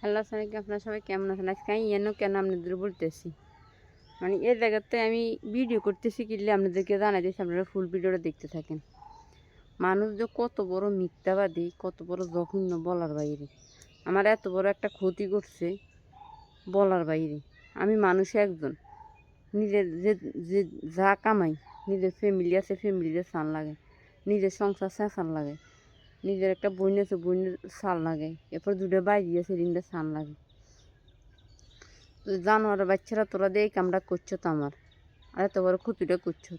Hello আসসালামাইকুম, আপনারা সবাই কেমন আছেন? আজকে আমি কেন আপনাদের বলতেছি, মানে এই জায়গাতে আমি ভিডিও করতেছি কিনলে আপনাদেরকে জানাই দিয়েছি, আপনারা ফুল ভিডিওটা দেখতে থাকেন। মানুষ যে কত বড় মিথ্যাবাদী, কত বড় জঘন্য বলার বাইরে। আমার এত বড় একটা ক্ষতি করছে বলার বাইরে। আমি মানুষ একজন, নিজের যে যে যা কামাই, নিজের ফ্যামিলি আছে, ফ্যামিলিতে সান লাগে, নিজের সংসার চেঁচান লাগে, নিজের একটা বোন আছে, বোনের সাল লাগে, এরপর দুটো বাইরে আছে, রিংটা সান লাগে। তো জানোয়ার বাচ্চারা তোরা দিয়ে এই কামটা করছো তো আমার, আর এত বড় ক্ষতিটা করছো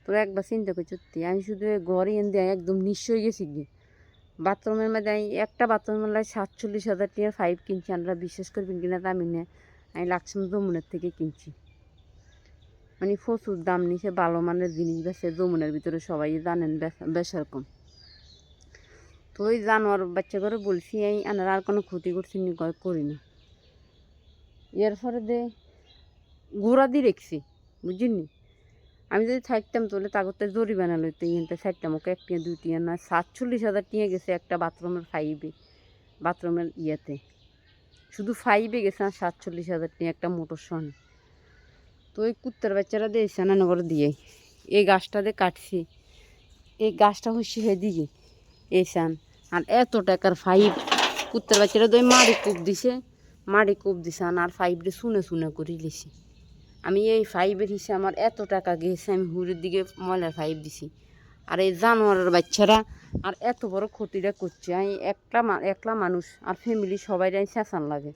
তোরা একবার চিন্তা করছো। আমি শুধু ঘরে এনে একদম নিঃস্ব হয়ে গেছি গিয়ে। বাথরুমের মধ্যে আমি একটা বাথরুমের লাগে 47,000 টাকার পাইপ কিনছি। আমরা বিশ্বাস করবেন কিনা আমি না, আমি লাক্সমী যমুনের থেকে কিনছি। মানে প্রচুর দাম নিছে, ভালো মানের জিনিস বেছে যমুনের ভিতরে, সবাই জানেন বেশার কম। তো ওই জানোয়ার বাচ্চা করে বলছি এই আনার আর কোনো ক্ষতি করছি নি, করি না। এর পরে দে ঘোড়া দিয়ে রেখছি, বুঝিনি। আমি যদি থাকতাম তাহলে তাগতে জরিমানা লইতে ইনতে থাকতাম, ওকে এক টিয়া 2 টিয়া না 47,000 টিয়া গেছে একটা বাথরুমের ফাইভে, বাথরুমের ইয়েতে শুধু ফাইভে গেছে। আর 47,000 টিয়া একটা মোটর সন। তো ওই কুত্তার বাচ্চারা দিয়েছে না নগর দিয়ে এই গাছটা দিয়ে কাটছি, এই গাছটা হচ্ছে সেদিকে এসান। আর এত টাকার ফাইভ কুত্তার বাচ্চারা তো মাড়ি কূপ দিছে, মাড়ি কূপ দিছে আর ফাইভে শুনে শুনে করে লিছি। আমি এই ফাইভের হিসেবে আমার এত টাকা গেছে, আমি হুড়ের দিকে ময়লার ফাইভ দিছি। আর এই জানোয়ারের বাচ্চারা আর এত বড় ক্ষতিটা করছে। আমি একলা মানুষ আর ফ্যামিলি সবাই চেঁচান লাগে।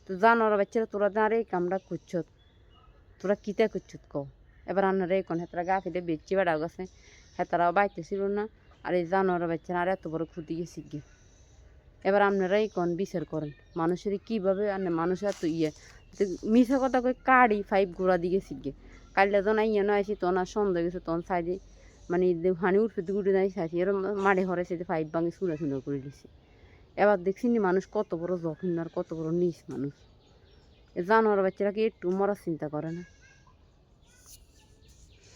তো জানোয়ারের বাচ্চারা তোরা আর এই কামটা করছ, তোরা কিতা করছ কও। এবার আন্নারা এই কোন হেতারা গা ফেটে বেচছি বেড়াও গেছে, হেতারাও বাইতে ছিল না। আর এই জানোয়ারের বাচ্চারা আর এত বড় ক্ষতি গেছে গিয়ে। এবার আপনারাই কোন বিচার করেন মানুষের কীভাবে, আর মানুষের এত মিশা কথা কই কাড়ি ফাইভ ঘোরা দিকে শিখে। কালটা যখন ইয়ে না আসি তখন আর সন্দেহ গেছে, তখন সাইডে মানে হানি উঠতে গুটে যাই চাইছি, এরকম মাঠে হরে সেটা ফাইভ ভাঙি শুনে শুনে করে দিছি। এবার দেখছি নি মানুষ কত বড় জঘন্য আর কত বড় নিচ মানুষ। জানোয়ার বাচ্চারা কি একটু মরার চিন্তা করে না?